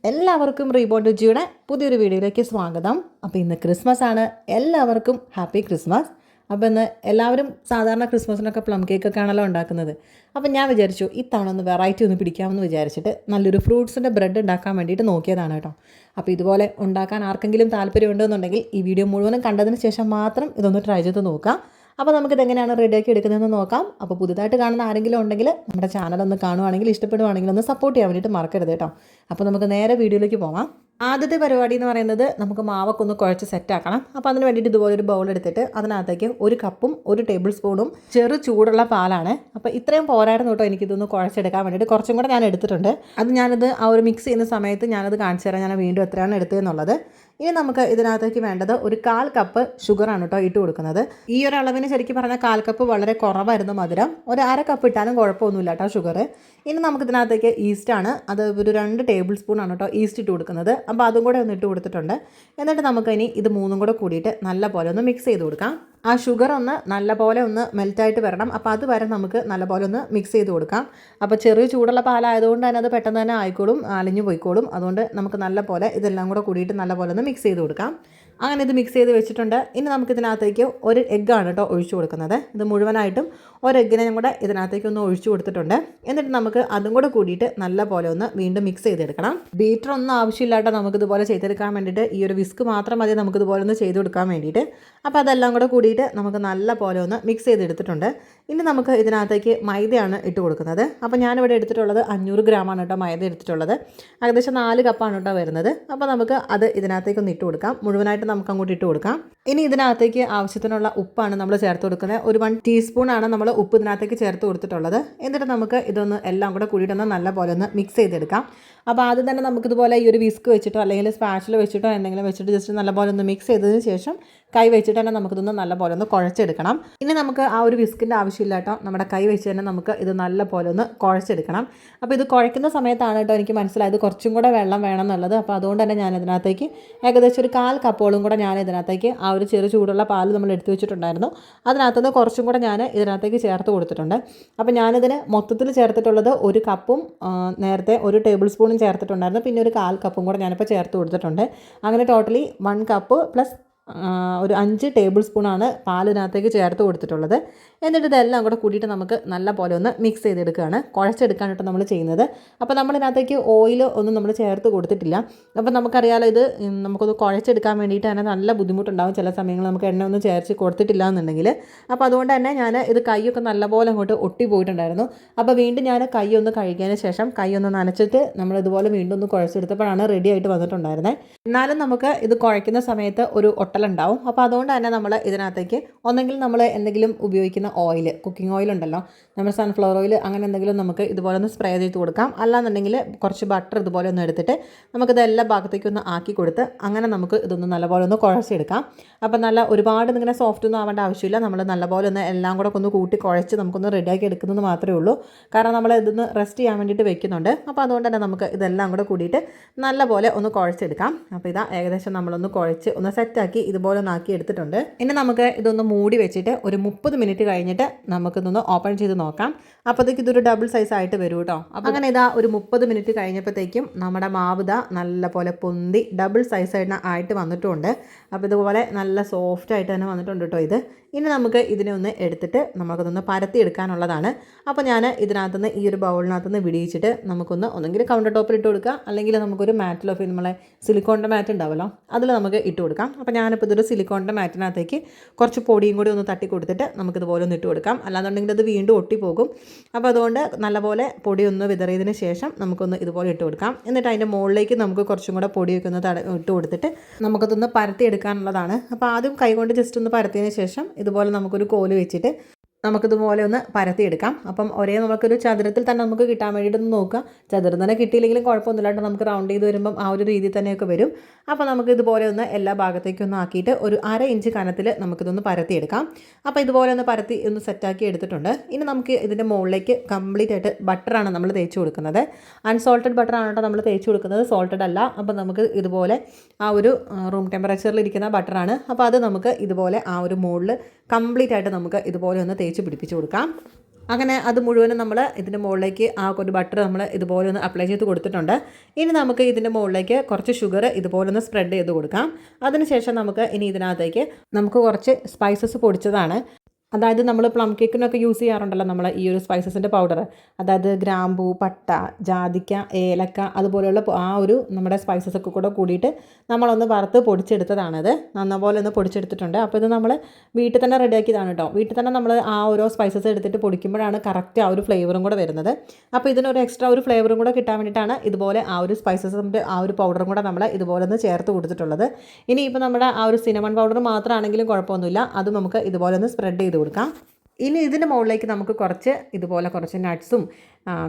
എല്ലാവർക്കും റീബോൺ രുചിയുടെ പുതിയൊരു വീഡിയോയിലേക്ക് സ്വാഗതം. അപ്പോൾ ഇന്ന് ക്രിസ്മസ് ആണ്. എല്ലാവർക്കും ഹാപ്പി ക്രിസ്മസ്. അപ്പോൾ ഇന്ന് എല്ലാവരും സാധാരണ ക്രിസ്മസിനൊക്കെ പ്ലം കേക്കൊക്കെ ആണല്ലോ ഉണ്ടാക്കുന്നത്. അപ്പോൾ ഞാൻ വിചാരിച്ചു ഇത്തവണ ഒന്ന് വെറൈറ്റി ഒന്ന് പിടിക്കാമെന്ന് വിചാരിച്ചിട്ട് നല്ലൊരു ഫ്രൂട്ട്സിൻ്റെ ബ്രെഡ് ഉണ്ടാക്കാൻ വേണ്ടിയിട്ട് നോക്കിയതാണ് കേട്ടോ. അപ്പോൾ ഇതുപോലെ ഉണ്ടാക്കാൻ ആർക്കെങ്കിലും താല്പര്യമുണ്ടെന്നുണ്ടെങ്കിൽ ഈ വീഡിയോ മുഴുവനും കണ്ടതിന് ശേഷം മാത്രം ഇതൊന്ന് ട്രൈ ചെയ്ത് നോക്കാം. അപ്പോൾ നമുക്കിതെങ്ങനെയാണ് റെഡിയാക്കി എടുക്കുന്നതെന്ന് നോക്കാം. അപ്പോൾ പുതുതായിട്ട് കാണുന്ന ആരെങ്കിലും ഉണ്ടെങ്കിൽ നമ്മുടെ ചാനലൊന്ന് കാണുവാണെങ്കിൽ ഇഷ്ടപ്പെടുവാണെങ്കിൽ ഒന്ന് സപ്പോർട്ട് ചെയ്യാൻ വേണ്ടിയിട്ട് മറക്കരുത് കേട്ടോ. അപ്പോൾ നമുക്ക് നേരെ വീഡിയോയിലേക്ക് പോകാം. ആദ്യത്തെ പരിപാടി എന്ന് പറയുന്നത് നമുക്ക് മാവൊക്കെ ഒന്ന് കുഴച്ച് സെറ്റാക്കണം. അപ്പോൾ അതിന് വേണ്ടിയിട്ട് ഇതുപോലൊരു ബൗൾ എടുത്തിട്ട് അതിനകത്തേക്ക് 1 കപ്പും 1 ടേബിൾ സ്പൂണും ചെറു ചൂടുള്ള പാലാണ്. അപ്പോൾ ഇത്രയും പോരായിരുന്നു കേട്ടോ എനിക്കിതൊന്ന് കുഴച്ചെടുക്കാൻ വേണ്ടിയിട്ട്. കുറച്ചും കൂടെ ഞാൻ എടുത്തിട്ടുണ്ട്. അത് ഞാനത് ആ ഒരു മിക്സ് ചെയ്യുന്ന സമയത്ത് ഞാനത് കാണിച്ചു തരാം ഞാൻ വീണ്ടും എത്രയാണ് എടുത്തതെന്നുള്ളത്. ഇനി നമുക്ക് ഇതിനകത്തേക്ക് വേണ്ടത് 1/4 കപ്പ് ഷുഗറാണ് കേട്ടോ ഇട്ട് കൊടുക്കുന്നത്. ഈ ഒരു അളവിന് ശരിക്കും പറഞ്ഞാൽ 1/4 കപ്പ് വളരെ കുറവായിരുന്നു മധുരം. 1/2 കപ്പ് ഇട്ടാലും കുഴപ്പമൊന്നുമില്ല കേട്ടോ ഷുഗർ. ഇനി നമുക്ക് ഇതിനകത്തേക്ക് ഈസ്റ്റാണ്. അത് ഒരു 2 ടേബിൾ സ്പൂണാണ് കേട്ടോ ഈസ്റ്റ് ഇട്ട് കൊടുക്കുന്നത്. അപ്പോൾ അതും കൂടെ ഒന്ന് ഇട്ട് കൊടുത്തിട്ടുണ്ട്. എന്നിട്ട് നമുക്കിനി ഇത് മൂന്നും കൂടെ കൂടിയിട്ട് നല്ല പോലെ ഒന്ന് മിക്സ് ചെയ്ത് കൊടുക്കാം. ആ ഷുഗർ ഒന്ന് നല്ലപോലെ ഒന്ന് മെൽറ്റായിട്ട് വരണം. അപ്പോൾ അതുവരെ നമുക്ക് നല്ലപോലെ ഒന്ന് മിക്സ് ചെയ്ത് കൊടുക്കാം. അപ്പോൾ ചെറിയ ചൂടുള്ള പാലായതുകൊണ്ട് തന്നെ അത് പെട്ടെന്ന് തന്നെ ആയിക്കോളും, അലിഞ്ഞു പോയിക്കോളും. അതുകൊണ്ട് നമുക്ക് നല്ലപോലെ ഇതെല്ലാം കൂടെ കൂടിയിട്ട് നല്ലപോലെ ഒന്ന് മിക്സ് ചെയ്ത് കൊടുക്കാം. അങ്ങനെ ഇത് മിക്സ് ചെയ്ത് വെച്ചിട്ടുണ്ട്. ഇനി നമുക്കിതിനകത്തേക്ക് 1 എഗ്ഗാണ് കേട്ടോ ഒഴിച്ചു കൊടുക്കുന്നത്. ഇത് മുഴുവനായിട്ടും 1 എഗ്ഗിനെ കൂടെ ഇതിനകത്തേക്ക് ഒന്ന് ഒഴിച്ചു കൊടുത്തിട്ടുണ്ട്. എന്നിട്ട് നമുക്ക് അതും കൂടെ കൂടിയിട്ട് നല്ല പോലെ ഒന്ന് വീണ്ടും മിക്സ് ചെയ്തെടുക്കണം. ബീറ്റർ ഒന്നും ആവശ്യമില്ലാട്ടോ നമുക്കിതുപോലെ ചെയ്തെടുക്കാൻ വേണ്ടിയിട്ട്. ഈ ഒരു വിസ്ക് മാത്രം മതി നമുക്കിതുപോലെ ഒന്ന് ചെയ്ത് കൊടുക്കാൻ വേണ്ടിയിട്ട്. അപ്പോൾ അതെല്ലാം കൂടെ കൂടിയിട്ട് നമുക്ക് നല്ല പോലെ ഒന്ന് മിക്സ് ചെയ്തെടുത്തിട്ടുണ്ട്. ഇനി നമുക്ക് ഇതിനകത്തേക്ക് മൈദയാണ് ഇട്ട് കൊടുക്കുന്നത്. അപ്പോൾ ഞാനിവിടെ എടുത്തിട്ടുള്ളത് 500 ഗ്രാമാണ് കേട്ടോ മൈദ എടുത്തിട്ടുള്ളത്. ഏകദേശം 4 കപ്പാണ് കേട്ടോ വരുന്നത്. അപ്പോൾ നമുക്ക് അത് ഇതിനകത്തേക്ക് ഒന്ന് ഇട്ട് കൊടുക്കാം. മുഴുവനായിട്ട് നമുക്ക് അങ്ങോട്ട് ഇട്ട് കൊടുക്കാം. ഇനി ഇതിനകത്തേക്ക് ആവശ്യത്തിനുള്ള ഉപ്പാണ് നമ്മൾ ചേർത്ത് കൊടുക്കുന്നത്. ഒരു 1 ടീസ്പൂണാണ് നമ്മൾ ഉപ്പ് ഇതിനകത്തേക്ക് ചേർത്ത് കൊടുത്തിട്ടുള്ളത്. എന്നിട്ട് നമുക്ക് ഇതൊന്ന് എല്ലാം കൂടെ കൂടിയിട്ടൊന്ന് നല്ല പോലെ ഒന്ന് മിക്സ് ചെയ്തെടുക്കാം. അപ്പോൾ ആദ്യം തന്നെ നമുക്കിതുപോലെ ഈ ഒരു വിസ്ക് വെച്ചിട്ടോ അല്ലെങ്കിൽ സ്പാച്ചിൽ വെച്ചിട്ടോ എന്തെങ്കിലും വെച്ചിട്ട് ജസ്റ്റ് നല്ലപോലെ ഒന്ന് മിക്സ് ചെയ്തതിന് ശേഷം കൈ വെച്ചിട്ട് തന്നെ നമുക്കിതൊന്ന് നല്ലപോലെ ഒന്ന് കുഴച്ചെടുക്കണം. ഇനി നമുക്ക് ആ ഒരു വിസ്കിൻ്റെ ആവശ്യമില്ല കേട്ടോ. നമ്മുടെ കൈ വെച്ച് തന്നെ നമുക്ക് ഇത് നല്ലപോലെ ഒന്ന് കുഴച്ചെടുക്കണം. അപ്പോൾ ഇത് കുഴക്കുന്ന സമയത്താണ് കേട്ടോ എനിക്ക് മനസ്സിലായത് കുറച്ചും കൂടെ വെള്ളം വേണം എന്നുള്ളത്. അപ്പോൾ അതുകൊണ്ട് തന്നെ ഞാൻ ഇതിനകത്തേക്ക് ഏകദേശം ഒരു 1/4 കപ്പോളം കൂടെ ഞാൻ ഇതിനകത്തേക്ക് ആ ഒരു ചെറു ചൂടുള്ള പാൽ നമ്മൾ എടുത്തു വെച്ചിട്ടുണ്ടായിരുന്നു. അതിനകത്തുനിന്ന് കുറച്ചും കൂടെ ഞാൻ ഇതിനകത്തേക്ക് ചേർത്ത് കൊടുത്തിട്ടുണ്ട്. അപ്പോൾ ഞാനിതിന് മൊത്തത്തിൽ ചേർത്തിട്ടുള്ളത് 1 കപ്പും നേരത്തെ 1 ടേബിൾ സ്പൂണും ചേർത്തിട്ടുണ്ടായിരുന്നു. പിന്നെ ഒരു 1/4 കപ്പും കൂടെ ഞാനിപ്പോൾ ചേർത്ത് കൊടുത്തിട്ടുണ്ട്. അങ്ങനെ ടോട്ടലി 1 കപ്പ് പ്ലസ് ഒരു 5 ടേബിൾ സ്പൂണാണ് പാലിനകത്തേക്ക് ചേർത്ത് കൊടുത്തിട്ടുള്ളത്. എന്നിട്ട് ഇതെല്ലാം കൂടെ കൂടിയിട്ട് നമുക്ക് നല്ല പോലെ ഒന്ന് മിക്സ് ചെയ്തെടുക്കുകയാണ്. കുഴച്ചെടുക്കാനായിട്ട് നമ്മൾ ചെയ്യുന്നത്. അപ്പോൾ നമ്മളിതിനകത്തേക്ക് ഓയിൽ ഒന്നും നമ്മൾ ചേർത്ത് കൊടുത്തിട്ടില്ല. അപ്പോൾ നമുക്കറിയാലോ ഇത് നമുക്കൊന്ന് കുഴച്ചെടുക്കാൻ വേണ്ടിയിട്ട് തന്നെ നല്ല ബുദ്ധിമുട്ടുണ്ടാകും ചില സമയങ്ങളിൽ നമുക്ക് എണ്ണ ഒന്നും ചേർത്ത് കൊടുത്തിട്ടില്ല എന്നുണ്ടെങ്കിൽ. അപ്പോൾ അതുകൊണ്ട് തന്നെ ഞാൻ ഇത് കൈയൊക്കെ നല്ലപോലെ അങ്ങോട്ട് ഒട്ടി പോയിട്ടുണ്ടായിരുന്നു. അപ്പോൾ വീണ്ടും ഞാൻ കൈ ഒന്ന് കഴുകിയതിന് ശേഷം കൈ ഒന്ന് നനച്ചിട്ട് നമ്മളിതുപോലെ വീണ്ടും ഒന്ന് കുഴച്ചെടുത്തപ്പോഴാണ് റെഡി ആയിട്ട് വന്നിട്ടുണ്ടായിരുന്നത്. എന്നാലും നമുക്ക് ഇത് കുഴയ്ക്കുന്ന സമയത്ത് ഒരു ഒട്ടലുണ്ടാവും. അപ്പോൾ അതുകൊണ്ട് തന്നെ നമ്മൾ ഇതിനകത്തേക്ക് ഒന്നെങ്കിൽ നമ്മൾ എന്തെങ്കിലും ഉപയോഗിക്കുന്ന ഓയിൽ, കുക്കിംഗ് ഓയിൽ ഉണ്ടല്ലോ, നമ്മൾ സൺഫ്ലവർ ഓയിൽ അങ്ങനെ എന്തെങ്കിലും നമുക്ക് ഇതുപോലെ ഒന്ന് സ്പ്രേ ചെയ്ത് കൊടുക്കാം. അല്ലാന്നുണ്ടെങ്കിൽ കുറച്ച് ബട്ടർ ഇതുപോലെ ഒന്ന് എടുത്തിട്ട് നമുക്കിത് എല്ലാ ഭാഗത്തേക്കും ഒന്ന് ആക്കി കൊടുത്ത് അങ്ങനെ നമുക്ക് ഇതൊന്ന് നല്ലപോലെ ഒന്ന് കുഴച്ചെടുക്കാം. അപ്പോൾ നല്ല ഒരുപാട് ഇങ്ങനെ സോഫ്റ്റ് ഒന്നും ആവേണ്ട ആവശ്യമില്ല. നമ്മൾ നല്ലപോലെ ഒന്ന് എല്ലാം കൂടെ ഒന്ന് കൂട്ടി കുഴച്ച് നമുക്കൊന്ന് റെഡിയാക്കി എടുക്കുന്നത് മാത്രമേ ഉള്ളൂ. കാരണം നമ്മൾ ഇതൊന്ന് റെസ്റ്റ് ചെയ്യാൻ വേണ്ടിയിട്ട് വെക്കുന്നുണ്ട്. അപ്പോൾ അതുകൊണ്ട് തന്നെ നമുക്ക് ഇതെല്ലാം കൂടെ കൂടിയിട്ട് നല്ലപോലെ ഒന്ന് കുഴച്ചെടുക്കാം. അപ്പോൾ ഇതാ ഏകദേശം നമ്മളൊന്ന് കുഴച്ച് ഒന്ന് സെറ്റാക്കി ഇതുപോലെ ഒന്ന് ആക്കി എടുത്തിട്ടുണ്ട്. ഇനി നമുക്ക് ഇതൊന്ന് മൂടി വെച്ചിട്ട് ഒരു 30 മിനിറ്റ് കഴിഞ്ഞിട്ട് നമുക്കിതൊന്ന് ഓപ്പൺ ചെയ്ത് നോക്കാം. അപ്പോഴത്തേക്ക് ഇതൊരു ഡബിൾ സൈസ് ആയിട്ട് വരും കേട്ടോ. അപ്പോൾ അങ്ങനെ ഇതാ ഒരു 30 മിനിറ്റ് കഴിഞ്ഞപ്പോഴത്തേക്കും നമ്മുടെ മാവ് ഇതാ നല്ല പോലെ പൊന്തി ഡബിൾ സൈസ് ആയിട്ട് വന്നിട്ടുണ്ട്. അപ്പോൾ ഇതുപോലെ നല്ല സോഫ്റ്റ് ആയിട്ട് തന്നെ വന്നിട്ടുണ്ട് കേട്ടോ ഇത്. ഇനി നമുക്ക് ഇതിനെ ഒന്ന് എടുത്തിട്ട് നമുക്കതൊന്ന് പരത്തി എടുക്കാനുള്ളതാണ്. അപ്പോൾ ഞാൻ ഇതിനകത്തുനിന്ന് ഈ ഒരു ബൗളിനകത്തുനിന്ന് വിടിയിച്ചിട്ട് നമുക്കൊന്ന് ഒന്നെങ്കിൽ കൗണ്ടർ ടോപ്പിൽ ഇട്ട് കൊടുക്കുക, അല്ലെങ്കിൽ നമുക്കൊരു മാറ്റിലോ നമ്മളെ സിലിക്കോണിൻ്റെ മാറ്റ് ഉണ്ടാവുമല്ലോ അതിൽ നമുക്ക് ഇട്ട് കൊടുക്കാം. അപ്പോൾ ഞാനിപ്പോൾ ഇതൊരു സിലിക്കോണിൻ്റെ മാറ്റിനകത്തേക്ക് കുറച്ച് പൊടിയും കൂടി ഒന്ന് തട്ടി കൊടുത്തിട്ട് നമുക്കിതുപോലെ ഒന്ന് ഇട്ട് കൊടുക്കാം. അല്ലാന്നുണ്ടെങ്കിൽ അത് വീണ്ടും ഒട്ടിപ്പോകും. അപ്പോൾ അതുകൊണ്ട് നല്ലപോലെ പൊടി ഒന്ന് വിതറിയതിന് ശേഷം നമുക്കൊന്ന് ഇതുപോലെ ഇട്ട് കൊടുക്കാം. എന്നിട്ട് അതിൻ്റെ മുകളിലേക്ക് നമുക്ക് കുറച്ചും കൂടെ പൊടിയൊക്കെ ഒന്ന് ഇട്ട് കൊടുത്തിട്ട് നമുക്കതൊന്ന് പരത്തി എടുക്കാനുള്ളതാണ്. അപ്പോൾ ആദ്യം കൈകൊണ്ട് ജസ്റ്റ് ഒന്ന് പരത്തിയതിന് ശേഷം ഇതുപോലെ നമുക്കൊരു കോല് വെച്ചിട്ട് നമുക്കിതുപോലെ ഒന്ന് പരത്തിയെടുക്കാം. അപ്പം ഒരേ നമുക്കൊരു ചതുരത്തിൽ തന്നെ നമുക്ക് കിട്ടാൻ വേണ്ടിയിട്ടൊന്ന് നോക്കുക. ചതുരം തന്നെ കിട്ടിയില്ലെങ്കിലും കുഴപ്പമൊന്നുമില്ല കേട്ടോ. നമുക്ക് റൗണ്ട് ചെയ്ത് വരുമ്പം ആ ഒരു രീതിയിൽ തന്നെയൊക്കെ വരും. അപ്പോൾ നമുക്ക് ഇതുപോലെ ഒന്ന് എല്ലാ ഭാഗത്തേക്കും ഒന്ന് ആക്കിയിട്ട് ഒരു 1/2 ഇഞ്ച് കനത്തിൽ നമുക്കിതൊന്ന് പരത്തിയെടുക്കാം. അപ്പോൾ ഇതുപോലെ ഒന്ന് പരത്തി ഒന്ന് സെറ്റാക്കി എടുത്തിട്ടുണ്ട്. ഇനി നമുക്ക് ഇതിൻ്റെ മുകളിലേക്ക് കംപ്ലീറ്റ് ആയിട്ട് ബട്ടറാണ് നമ്മൾ തേച്ച് കൊടുക്കുന്നത്. അൺസോൾട്ടഡ് ബട്ടറാണ് കേട്ടോ നമ്മൾ തേച്ച് കൊടുക്കുന്നത്, സോൾട്ടഡ് അല്ല. അപ്പോൾ നമുക്ക് ഇതുപോലെ ആ ഒരു റൂം ടെമ്പറേച്ചറിൽ ഇരിക്കുന്ന ബട്ടറാണ്. അപ്പോൾ അത് നമുക്ക് ഇതുപോലെ ആ ഒരു മുകളിൽ കംപ്ലീറ്റ് ആയിട്ട് നമുക്ക് ഇതുപോലെ ഒന്ന് തേച്ച് പിടിപ്പിച്ച് കൊടുക്കാം. അങ്ങനെ അത് മുഴുവനും നമ്മൾ ഇതിൻ്റെ മുകളിലേക്ക് ആ ഒരു ബട്ടർ നമ്മൾ ഇതുപോലെ ഒന്ന് അപ്ലൈ ചെയ്ത് കൊടുത്തിട്ടുണ്ട്. ഇനി നമുക്ക് ഇതിൻ്റെ മുകളിലേക്ക് കുറച്ച് ഷുഗർ ഇതുപോലെ ഒന്ന് സ്പ്രെഡ് ചെയ്ത് കൊടുക്കാം. അതിനുശേഷം നമുക്ക് ഇനി ഇതിനകത്തേക്ക് നമുക്ക് കുറച്ച് സ്പൈസസ് പൊടിച്ചതാണ്, അതായത് നമ്മൾ പ്ലം കേക്കിനൊക്കെ യൂസ് ചെയ്യാറുണ്ടല്ലോ നമ്മൾ ഈ ഒരു സ്പൈസസിൻ്റെ പൗഡർ, അതായത് ഗ്രാമ്പൂ, പട്ട, ജാതിക്ക, ഏലക്ക അതുപോലെയുള്ള ആ ഒരു നമ്മുടെ സ്പൈസസ് ഒക്കെ കൂടെ കൂടിയിട്ട് നമ്മളൊന്ന് വറുത്ത് പൊടിച്ചെടുത്തതാണത്. നന്നപോലെ ഒന്ന് പൊടിച്ചെടുത്തിട്ടുണ്ട്. അപ്പോൾ ഇത് നമ്മൾ വീട്ടിൽ തന്നെ റെഡിയാക്കിയതാണ് കേട്ടോ. വീട്ടിൽ തന്നെ നമ്മൾ ആ ഓരോ സ്പൈസസ് എടുത്തിട്ട് പൊടിക്കുമ്പോഴാണ് കറക്റ്റ് ആ ഒരു ഫ്ലേവറും കൂടെ വരുന്നത്. അപ്പോൾ ഇതിനൊരു എക്സ്ട്രാ ഒരു ഫ്ലേവറും കൂടെ കിട്ടാൻ വേണ്ടിയിട്ടാണ് ഇതുപോലെ ആ ഒരു സ്പൈസസിൻ്റെ ആ ഒരു പൗഡറും കൂടെ നമ്മൾ ഇതുപോലെ ഒന്ന് ചേർത്ത് കൊടുത്തിട്ടുള്ളത്. ഇനിയിപ്പോൾ നമ്മുടെ ആ ഒരു സിനമൺ പൗഡർ മാത്രമാണെങ്കിലും കുഴപ്പമൊന്നുമില്ല, അത് നമുക്ക് ഇതുപോലെ ഒന്ന് സ്പ്രെഡ് ചെയ്ത് കൊടുക്കാം. ഇനി ഇതിൻ്റെ മുകളിലേക്ക് നമുക്ക് ഇതുപോലെ കുറച്ച് നട്ട്സും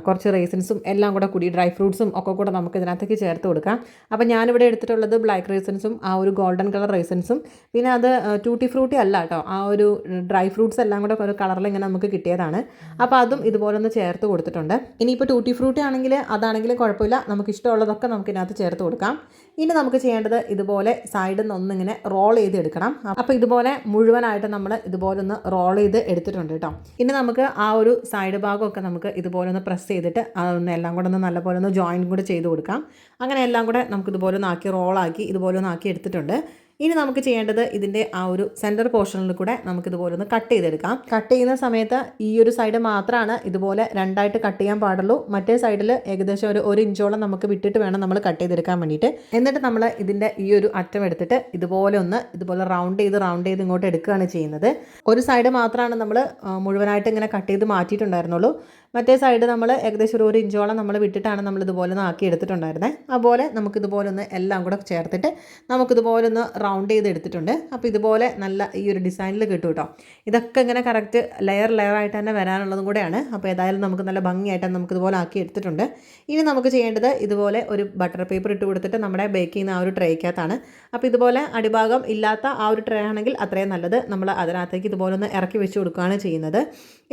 കുറച്ച് റേസിൻസും എല്ലാം കൂടെ കൂടി ഡ്രൈ ഫ്രൂട്ട്സും ഒക്കെ കൂടെ നമുക്ക് ഇതിനകത്തേക്ക് ചേർത്ത് കൊടുക്കാം. അപ്പോൾ ഞാനിവിടെ എടുത്തിട്ടുള്ളത് ബ്ലാക്ക് റേസിൻസും ആ ഒരു ഗോൾഡൻ കളർ റേസിൻസും, പിന്നെ അത് ടൂട്ടി ഫ്രൂട്ടി അല്ല കേട്ടോ, ആ ഒരു ഡ്രൈ ഫ്രൂട്ട്സ് എല്ലാം കൂടെ ഒരു കളറിൽ ഇങ്ങനെ നമുക്ക് കിട്ടിയതാണ്. അപ്പോൾ അതും ഇതുപോലെ ഒന്ന് ചേർത്ത് കൊടുത്തിട്ടുണ്ട്. ഇനിയിപ്പോൾ ടൂട്ടി ഫ്രൂട്ടി ആണെങ്കിൽ അതാണെങ്കിലും കുഴപ്പമില്ല, നമുക്ക് ഇഷ്ടമുള്ളതൊക്കെ നമുക്ക് ഇതിനകത്ത് ചേർത്ത് കൊടുക്കാം. ഇനി നമുക്ക് ചെയ്യേണ്ടത് ഇതുപോലെ സൈഡിൽ നിന്ന് ഒന്നിങ്ങനെ റോൾ ചെയ്ത് എടുക്കണം. അപ്പോൾ ഇതുപോലെ മുഴുവനായിട്ട് നമ്മൾ ഇതുപോലെ ഒന്ന് റോൾ ചെയ്ത് എടുത്തിട്ടുണ്ട് കേട്ടോ. ഇനി നമുക്ക് ആ ഒരു സൈഡ് ഭാഗമൊക്കെ നമുക്ക് ഇതുപോലെ ഒന്ന് പ്രസ് ചെയ്തിട്ട് അതൊന്ന് എല്ലാം കൂടെ ഒന്ന് നല്ലപോലെ ഒന്ന് ജോയിൻ കൂടെ ചെയ്ത് കൊടുക്കാം. അങ്ങനെ എല്ലാം കൂടെ നമുക്ക് ഇതുപോലെ ഒന്ന് ആക്കി റോളാക്കി ഇതുപോലെ ഒന്ന് ആക്കി എടുത്തിട്ടുണ്ട്. ഇനി നമുക്ക് ചെയ്യേണ്ടത് ഇതിൻ്റെ ആ ഒരു സെൻറ്റർ പോർഷനിൽ കൂടെ നമുക്കിതുപോലെ ഒന്ന് കട്ട് ചെയ്തെടുക്കാം. കട്ട് ചെയ്യുന്ന സമയത്ത് ഈ ഒരു സൈഡ് മാത്രമാണ് ഇതുപോലെ രണ്ടായിട്ട് കട്ട് ചെയ്യാൻ പാടുള്ളൂ. മറ്റേ സൈഡിൽ ഏകദേശം ഒരു ഇഞ്ചോളം നമുക്ക് വിട്ടിട്ട് വേണം നമ്മൾ കട്ട് ചെയ്തെടുക്കാൻ വേണ്ടിയിട്ട്. എന്നിട്ട് നമ്മൾ ഇതിൻ്റെ ഈ ഒരു അറ്റം എടുത്തിട്ട് ഇതുപോലെ റൗണ്ട് ചെയ്ത് ഇങ്ങോട്ട് എടുക്കുകയാണ് ചെയ്യുന്നത്. ഒരു സൈഡ് മാത്രമാണ് നമ്മൾ മുഴുവനായിട്ട് ഇങ്ങനെ കട്ട് ചെയ്ത് മാറ്റിയിട്ടുണ്ടായിരുന്നുള്ളൂ. മറ്റേ സൈഡ് നമ്മൾ ഏകദേശം ഒരു ഇഞ്ചോളം നമ്മൾ വിട്ടിട്ടാണ് നമ്മൾ ഇതുപോലെ ഒന്ന് ആക്കി എടുത്തിട്ടുണ്ടായിരുന്നത്. അതുപോലെ നമുക്കിതുപോലെ ഒന്ന് എല്ലാം കൂടെ ചേർത്തിട്ട് നമുക്കിതുപോലെ ഒന്ന് റൗണ്ട് ചെയ്ത് എടുത്തിട്ടുണ്ട്. അപ്പോൾ ഇതുപോലെ നല്ല ഈ ഒരു ഡിസൈനിൽ കിട്ടും കേട്ടോ. ഇതൊക്കെ ഇങ്ങനെ കറക്റ്റ് ലെയർ ആയിട്ട് തന്നെ വരാനുള്ളതും കൂടെയാണ്. അപ്പോൾ ഏതായാലും നമുക്ക് നല്ല ഭംഗിയായിട്ട് നമുക്കിതുപോലെ ആക്കി എടുത്തിട്ടുണ്ട്. ഇനി നമുക്ക് ചെയ്യേണ്ടത് ഇതുപോലെ ഒരു ബട്ടർ പേപ്പർ ഇട്ട് കൊടുത്തിട്ട് നമ്മുടെ ബേക്ക് ചെയ്യുന്ന ആ ഒരു ട്രേക്കകത്താണ്. അപ്പോൾ ഇതുപോലെ അടിഭാഗം ഇല്ലാത്ത ആ ഒരു ട്രേ ആണെങ്കിൽ അത്രയും നല്ലത്. നമ്മൾ അതിനകത്തേക്ക് ഇതുപോലെ ഒന്ന് ഇറക്കി വെച്ച് കൊടുക്കുകയാണ് ചെയ്യുന്നത്.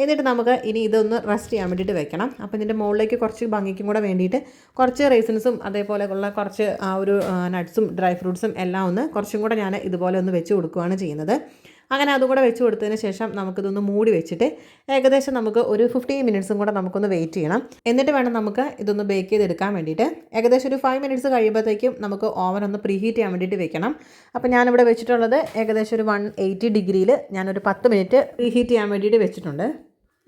എന്നിട്ട് നമുക്ക് ഇനി ഇതൊന്ന് റെസ്റ്റ് ചെയ്യാൻ വേണ്ടിയിട്ട് വെക്കണം. അപ്പോൾ ഇതിൻ്റെ മുകളിലേക്ക് കുറച്ച് ഭംഗിക്കും കൂടെ വേണ്ടിയിട്ട് കുറച്ച് റേസിൻസും അതേപോലെയുള്ള കുറച്ച് ആ ഒരു നട്ട്സും ഡ്രൈ ഫ്രൂട്ട്സും എല്ലാം ഒന്ന് കുറച്ചും കൂടെ ഞാൻ ഇതുപോലെ ഒന്ന് വെച്ച് കൊടുക്കുകയാണ് ചെയ്യുന്നത്. അങ്ങനെ അതും കൂടെ വെച്ച് കൊടുത്തതിന് ശേഷം നമുക്കിതൊന്ന് മൂടി വെച്ചിട്ട് ഏകദേശം നമുക്ക് ഒരു 15 മിനിറ്റ്സും കൂടെ നമുക്കൊന്ന് വെയിറ്റ് ചെയ്യണം. എന്നിട്ട് വേണം നമുക്ക് ഇതൊന്ന് ബേക്ക് ചെയ്തെടുക്കാൻ വേണ്ടിയിട്ട്. ഏകദേശം ഒരു 5 മിനിറ്റ്സ് കഴിയുമ്പോഴത്തേക്കും നമുക്ക് ഓവൻ ഒന്ന് പ്രീഹീറ്റ് ചെയ്യാൻ വേണ്ടിയിട്ട് വെക്കണം. അപ്പോൾ ഞാനിവിടെ വെച്ചിട്ടുള്ളത് ഏകദേശം ഒരു 180 ഡിഗ്രിയിൽ ഞാനൊരു 10 മിനിറ്റ് പ്രീഹീറ്റ് ചെയ്യാൻ വേണ്ടിയിട്ട് വെച്ചിട്ടുണ്ട്.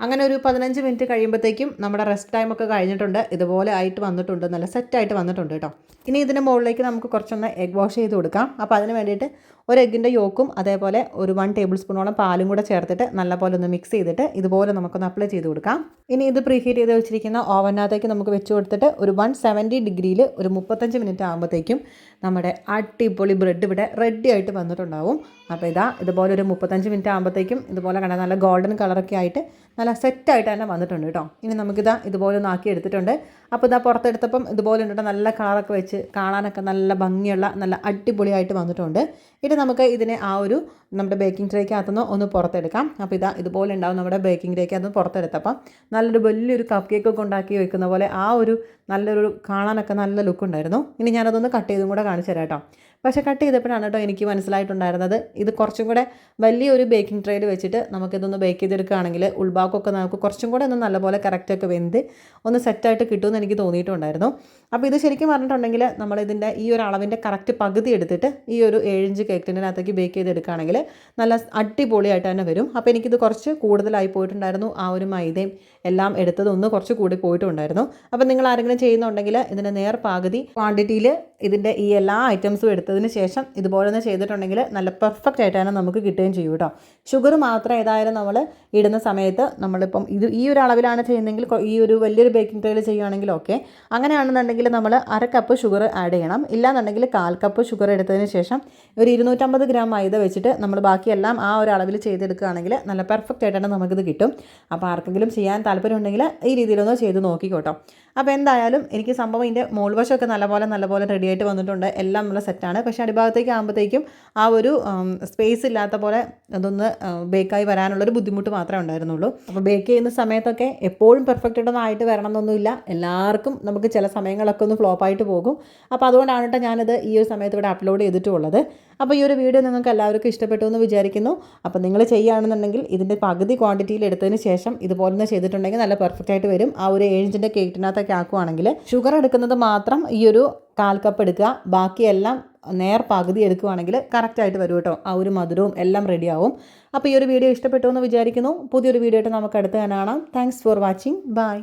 അങ്ങനെ ഒരു 15 മിനിറ്റ് കഴിയുമ്പോഴത്തേക്കും നമ്മുടെ റെസ്റ്റ് ടൈമൊക്കെ കഴിഞ്ഞിട്ടുണ്ട്. ഇതുപോലെ ആയിട്ട് വന്നിട്ടുണ്ട്, നല്ല സെറ്റായിട്ട് വന്നിട്ടുണ്ട് കേട്ടോ. ഇനി ഇതിൻ്റെ മുകളിലേക്ക് നമുക്ക് കുറച്ചൊന്ന് എഗ് വാഷ് ചെയ്ത് കൊടുക്കാം. അപ്പോൾ അതിന് വേണ്ടിയിട്ട് ഒരു എഗ്ഗിൻ്റെ യോക്കും അതേപോലെ ഒരു 1 ടേബിൾ സ്പൂണോളം പാലും കൂടെ ചേർത്തിട്ട് നല്ലപോലെ ഒന്ന് മിക്സ് ചെയ്തിട്ട് ഇതുപോലെ നമുക്കൊന്ന് അപ്ലൈ ചെയ്ത് കൊടുക്കാം. ഇനി ഇത് പ്രീഹീറ്റ് ചെയ്ത് വെച്ചിരിക്കുന്ന ഓവനകത്തേക്ക് നമുക്ക് വെച്ച് കൊടുത്തിട്ട് ഒരു 170 ഡിഗ്രിയിൽ ഒരു 35 മിനിറ്റ് ആകുമ്പോഴത്തേക്കും നമ്മുടെ അടിപൊളി ബ്രെഡ് ഇവിടെ റെഡി ആയിട്ട് വന്നിട്ടുണ്ടാവും. അപ്പോൾ ഇതുപോലെ ഒരു 35 മിനിറ്റ് ആകുമ്പോഴത്തേക്കും ഇതുപോലെ കണ്ടാൽ നല്ല ഗോൾഡൻ കളറൊക്കെ ആയിട്ട് നല്ല സെറ്റായിട്ട് തന്നെ വന്നിട്ടുണ്ട് കേട്ടോ. ഇനി ഇതുപോലെ ഒന്ന് ആക്കി എടുത്തിട്ടുണ്ട്. അപ്പോൾ പുറത്തെടുത്തപ്പം ഇതുപോലെ ഉണ്ടിട്ട് നല്ല കളറൊക്കെ വെച്ച് കാണാനൊക്കെ നല്ല ഭംഗിയുള്ള നല്ല അടിപൊളിയായിട്ട് വന്നിട്ടുണ്ട്. ഇനി നമുക്ക് ഇതിനെ ആ ഒരു നമ്മുടെ ബേക്കിംഗ് ട്രേക്കകത്തുനിന്ന് ഒന്ന് പുറത്തെടുക്കാം. അപ്പോൾ ഇതുപോലെ ഉണ്ടാവും നമ്മുടെ ബേക്കിംഗ് ട്രേക്കകത്ത് പുറത്തെടുത്തപ്പം നല്ലൊരു വലിയൊരു കപ്പ് കേക്കൊക്കെ ഉണ്ടാക്കി വെക്കുന്ന പോലെ ആ ഒരു നല്ലൊരു കാണാനൊക്കെ നല്ല ലുക്ക് ഉണ്ടായിരുന്നു. ഇനി ഞാനതൊന്ന് കട്ട് ചെയ്തും കൂടെ കാണിച്ചു തരാം കേട്ടോ. പക്ഷേ കട്ട് ചെയ്തപ്പോഴാണ് കേട്ടോ എനിക്ക് മനസ്സിലായിട്ടുണ്ടായിരുന്നത് ഇത് കുറച്ചും കൂടെ വലിയൊരു ബേക്കിംഗ് ട്രേയിൽ വെച്ചിട്ട് നമുക്കിതൊന്ന് ബേക്ക് ചെയ്തെടുക്കുകയാണെങ്കിൽ ഉൾഭാഗമൊക്കെ നമുക്ക് കുറച്ചും കൂടെ ഒന്ന് നല്ലപോലെ കറക്റ്റൊക്കെ വെന്ത് ഒന്ന് സെറ്റായിട്ട് കിട്ടുമെന്ന് എനിക്ക് തോന്നിയിട്ടുണ്ടായിരുന്നു. അപ്പോൾ ഇത് ശരിക്കും പറഞ്ഞിട്ടുണ്ടെങ്കിൽ നമ്മളിതിൻ്റെ ഈ ഒരു അളവിൻ്റെ കറക്റ്റ് പകുതി എടുത്തിട്ട് ഈ ഒരു 7 ഇഞ്ച് കേക്ക് ടിന്നിനകത്തേക്ക് ബേക്ക് ചെയ്തെടുക്കുകയാണെങ്കിൽ നല്ല അടിപൊളിയായിട്ട് തന്നെ വരും. അപ്പോൾ എനിക്കിത് കുറച്ച് കൂടുതലായി പോയിട്ടുണ്ടായിരുന്നു. ആ ഒരു മൈദയും എല്ലാം എടുത്തത് ഒന്ന് കുറച്ച് കൂടി പോയിട്ടുണ്ടായിരുന്നു. അപ്പോൾ നിങ്ങൾ ആരെങ്കിലും ചെയ്യുന്നുണ്ടെങ്കിൽ ഇതിൻ്റെ നേർ പകുതി ക്വാണ്ടിറ്റിയിൽ ഇതിൻ്റെ ഈ എല്ലാ ഐറ്റംസും എടുത്തതിന് ശേഷം ഇതുപോലെ ഒന്ന് ചെയ്തിട്ടുണ്ടെങ്കിൽ നല്ല പെർഫെക്റ്റ് ആയിട്ടാണ് നമുക്ക് കിട്ടുകയും ചെയ്യും കേട്ടോ. ഷുഗർ മാത്രം ഏതായാലും നമ്മൾ ഇടുന്ന സമയത്ത് നമ്മളിപ്പം ഈ ഒരു അളവിലാണ് ചെയ്യുന്നതെങ്കിൽ ഈ ഒരു വലിയൊരു ബേക്കിംഗ് ട്രേയിൽ ചെയ്യുകയാണെങ്കിൽ ഓക്കെ. അങ്ങനെയാണെന്നുണ്ടെങ്കിൽ നമ്മൾ 1/2 കപ്പ് ഷുഗർ ആഡ് ചെയ്യണം. ഇല്ലാന്നുണ്ടെങ്കിൽ 1/4 കപ്പ് ഷുഗർ എടുത്തതിന് ശേഷം ഒരു 250 ഗ്രാം മൈദ വെച്ചിട്ട് നമ്മൾ ബാക്കിയെല്ലാം ആ ഒരു അളവിൽ ചെയ്തെടുക്കുകയാണെങ്കിൽ നല്ല പെർഫെക്റ്റ് ആയിട്ടാണ് നമുക്കിത് കിട്ടും. അപ്പോൾ ആർക്കെങ്കിലും ചെയ്യാൻ താല്പര്യം ഉണ്ടെങ്കിൽ ഈ രീതിയിലൊന്ന് ചെയ്ത് നോക്കിക്കോട്ടോ. അപ്പോൾ എന്തായാലും എനിക്ക് സംഭവം ഇതിൻ്റെ മോൾവശമൊക്കെ നല്ലപോലെ റെഡിയായിട്ട് വന്നിട്ടുണ്ട്. എല്ലാം നല്ല സെറ്റാണ്. പക്ഷേ അടിഭാഗത്തേക്ക് ആകുമ്പോഴത്തേക്കും ആ ഒരു സ്പേസ് ഇല്ലാത്ത പോലെ അതൊന്ന് ബേക്കായി വരാനുള്ളൊരു ബുദ്ധിമുട്ട് മാത്രമേ ഉണ്ടായിരുന്നുള്ളൂ. അപ്പോൾ ബേക്ക് ചെയ്യുന്ന സമയത്തൊക്കെ എപ്പോഴും പെർഫെക്റ്റ് ആയിട്ടൊന്നും ആയിട്ട് വരണമെന്നൊന്നുമില്ല. എല്ലാവർക്കും നമുക്ക് ചില സമയങ്ങളൊക്കെ ഒന്ന് ഫ്ലോപ്പായിട്ട് പോകും. അപ്പോൾ അതുകൊണ്ടാണ് കേട്ടോ ഞാനിത് ഈ ഒരു സമയത്ത് ഇവിടെ അപ്ലോഡ് ചെയ്തിട്ടുള്ളത്. അപ്പോൾ ഈ ഒരു വീഡിയോ നിങ്ങൾക്ക് എല്ലാവർക്കും ഇഷ്ടപ്പെട്ടു എന്ന് വിചാരിക്കുന്നു. അപ്പോൾ നിങ്ങൾ ചെയ്യുകയാണെന്നുണ്ടെങ്കിൽ ഇതിൻ്റെ പകുതി ക്വാണ്ടിറ്റിയിൽ എടുത്തതിന് ശേഷം ഇതുപോലെ തന്നെ ചെയ്തിട്ടുണ്ടെങ്കിൽ നല്ല പെർഫെക്റ്റ് ആയിട്ട് വരും. ആ ഒരു 7 ഇഞ്ചിൻ്റെ കേക്കിനകത്തൊക്കെ ആക്കുവാണെങ്കിൽ ഷുഗർ എടുക്കുന്നത് മാത്രം ഈ ഒരു 1/4 കപ്പ് എടുക്കുക, ബാക്കിയെല്ലാം പകുതി എടുക്കുകയാണെങ്കിൽ കറക്റ്റായിട്ട് വരും കേട്ടോ. ആ ഒരു മധുരവും എല്ലാം റെഡിയാവും. അപ്പോൾ ഈ ഒരു വീഡിയോ ഇഷ്ടപ്പെട്ടു എന്ന് വിചാരിക്കുന്നു. പുതിയൊരു വീഡിയോ ആയിട്ട് നമുക്ക് അടുത്ത് കാണാം. Thanks for watching. ബൈ.